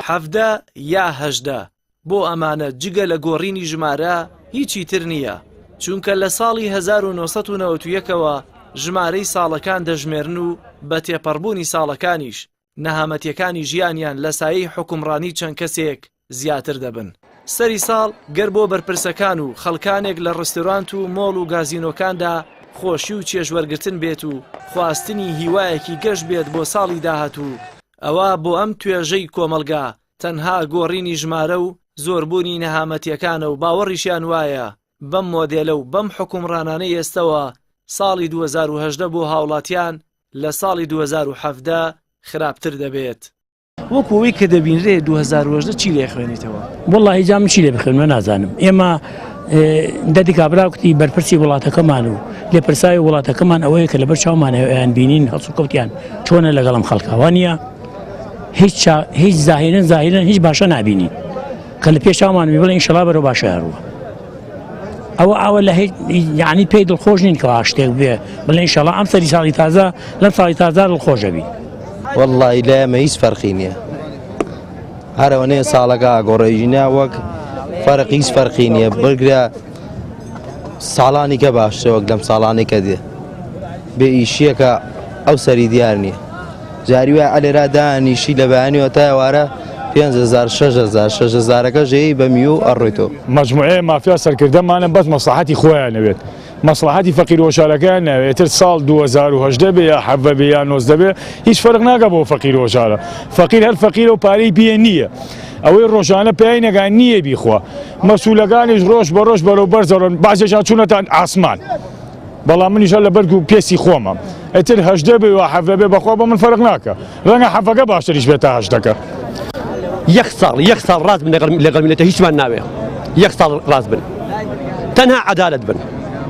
17 یا 18 بۆ ئەمانە جگە لە گۆڕینی ژمارە هیچی تر نییە، چونکە لە ساڵی 1991ەوە ژمارەی ساڵەکان دەژمێرن و بە تێپەڕبوونی ساڵەکانیش نەهامەتیەکانی ژیانیان لە سایەی حکومڕانی چەند کەسێک زیاتر دەبن. سەری ساڵ گەر بۆ بەرپرسەکان و خەڵکانێک لە ڕستۆرانت و مۆڵ و گازینۆکاندا خۆشی و چێژوەرگرتن بێت و خواستنی هیوایەکی گەشت بێت بۆ ساڵی داهاتوو، ئەوە بۆ ئەم توێژەی کۆمەلگا تەنها گۆڕینی ژمارە و زۆربوونی نەهامەتیەکانە و باوەڕیشیان وایە بەم مۆدێلە و بەم حکومڕانانەی ئێستەوە ساڵی 2018 بۆ هاوڵاتیان لە ساڵی 2017 خراپتر دەبێت. وەکوەوەی کە دەبینرێ 2018 چی لێ خوێنیتەوە؟ وەڵڵاهی جام چی لێ بخوێنمە نازانم. ئێمە دەدی کابراوکتی بەرپرسی وڵاتەکەمان و لێپرساوی وڵاتەکەمان ئەوەیە کە لەبەر چاومانەوەیان بینین هەڵسوکەوتیان چۆنە لەگەڵم خەڵکاوە نییە، هیچ زاهیرن هیچ باشە نابینین کە لە پێش چاومان بڵێ ئینشەڵا بەرەو باشە هەروە. ئەوە لە یعنی پێی دڵخۆش نین کە شتێک بێ بڵێ ئینشەڵا ئەم سەری ساڵی تازە لەم ساڵی تازە دڵخۆشە بی. وەڵڵی لە ئێمە هیچ فەرقی نییە، هەرەوەنەیە ساڵەکە گۆڕێژینە وەک فەرق هیچ فەرقی نییە، بگرە ساڵانی کە باشتر وەک لەم ساڵانی کە دێ بێ ئیشیەکە ئەو سەری دیار نییە. جاری وای ئەلێرا دانیشی لە بەیانیەوە تا ئێوارە 5,000 6,000ەکە ژێی بە میو ئەڕۆیتەوە. مەجموعەیە مافیا سەرکردەمانە بەس مەسلحەتی خۆیان نەوێت، مەسلحەتی فەقیر و شارەکەیان ناوێتتر ساڵ 2018 بێ یا 17 بێ یا 19 بێ هیچ فەرق ناکە بۆ فەقیر و شارە. فەقیر هەر فەقیرە و پارەی پێ نییە، ئەوەی ڕۆژانە پێی نەگان نییە بیخوا، مەسوولەکانیش ڕۆژ بە ڕۆژ بەرەوبەر زەڕۆن، بازێکیان چوونەتان ئاسمان، بەڵام منیش لە بەرگ و پێسی خۆمە. ئەتر 18 بێ و 17 بێ بەخوا بە من فەرق ناکە، ڕەنگە 17ەکە باشتریش بێت تا 18ەکە. یەک ساڵ ڕاست بن لەگەڵ میلەتە هیچمان ناوێ، یەک ساڵ ڕاست بن، تەنها عەدالەت بن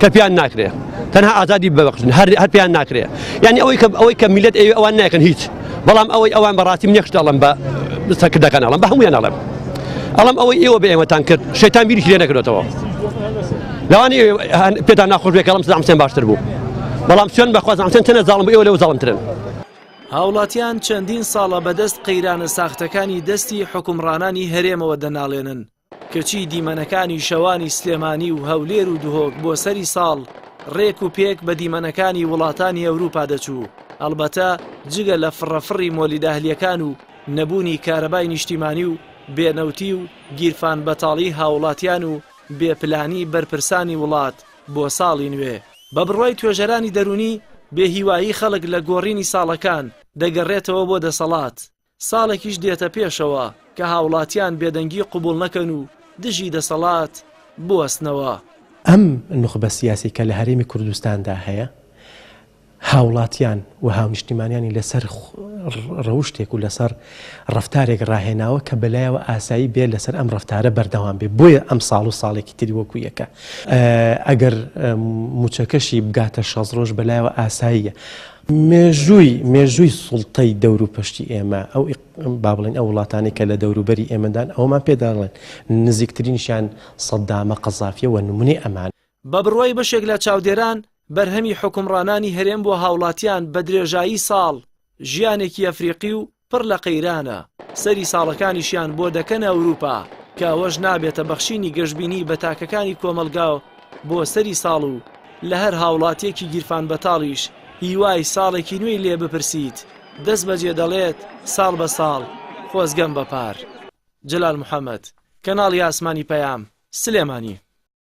کە پیان ناکرێ، تەنها ئازادی ببەخشن هەر پیان ناکرێ. یعنی ئەوەی کە میلەت ئەوان ناکەن هیچ، بەڵام ئەوان بەڕاستی من یەکشت ئەڵم بە سەرکردەکان ئەڵم بە هەمویان ئەڵم ئەوەی ئێوە بە ئێمەتان کرد شەیتان بیریش لێ نەکردێتەوە، لەوانی پێتان ناخۆش بێ کە ئەڵم سەدام حوسێن باشتر بوو، بەڵام سوێن بەخوا سەدام حوسێن تەنە زاڵم بوو، ئێوە لەوە زاڵمترن. هاوڵاتیان چەندین ساڵە بەدەست قەیرانە ساختەکانی دەستی حکومڕانانی هەرێمەوە دەناڵێنن، کەچی دیمەنەکانی شەوانی سلێمانی و هەولێر و دوهۆک بۆ سەری ساڵ ڕێک و پێک بە دیمەنەکانی وڵاتانی ئەوروپا دەچوو. ئەلبەتە جگە لە فڕەفڕی مۆلیداهلیەکان و نەبوونی کارەبای نیشتیمانی و بێنەوتی و گیرفان بەتاڵی هاوڵاتیان و بێپلانی بەرپرسانی وڵات بۆ ساڵی نوێ بە بڕوای توێژەرانی دەرونی بێهیوایی خەڵک لە گۆڕینی ساڵەکان دەگەڕێتەوە بۆ دەسەڵات. ساڵێکیش دێتە پێشەوە کە هاوڵاتیان بێدەنگی قبول نەکەن و دژی دەسەڵات بوەستنەوە. ئەم نخبە سیاسی کە لە هەرێمی کوردستاندا هەیە، هاوڵاتیان و هاونیشتیمانیانی لەسەر ڕەوشتێک و لەسەر ڕفتارێک ڕاهێناوە کە بەلایەوە ئاسایی بێت لەسەر ئەم ڕفتارە بەردەوام بێ. بۆیە ئەم ساڵ و ساڵێکی تری وەکو یەکە ئەگەر موچەکەشی بگاتە 6 ڕۆژ بەلایەوە ئاساییە. مێژووی سوڵتەی دەور و پشتی ئێمە ئەو با بڵێن ئەو وڵاتانی کە لە دەوروبەری ئێمەدان ئەومان پێداڵێن نزیکترینشیان سەدامە قەزافیە و نمونەی ئەمان. بە بڕوای بەشێک لە چاودێران بەرهەمی حکومڕانانی هەرێم بۆ هاوڵاتیان بە درێژایی ساڵ ژیانێکی ئەفریقی و پڕ لە قەیرانە. سەری ساڵەکانیشیان بۆ دەکەنە ئەوروپا کە ئەوەش نابێتە بەخشینی گەشتبینی بە تاکەکانی کۆمەلگاو بۆ سەری ساڵ و لە هەر هاوڵاتیەکی گیرفان بەتاڵیش هیوای ساڵێکی نوێی لێ بپرسیت دەست بەجێ دەڵێت ساڵ بە ساڵ خۆزگەم بەپار. جەلال محەممەد، کەناڵی ئاسمانی پەیام، سلێمانی.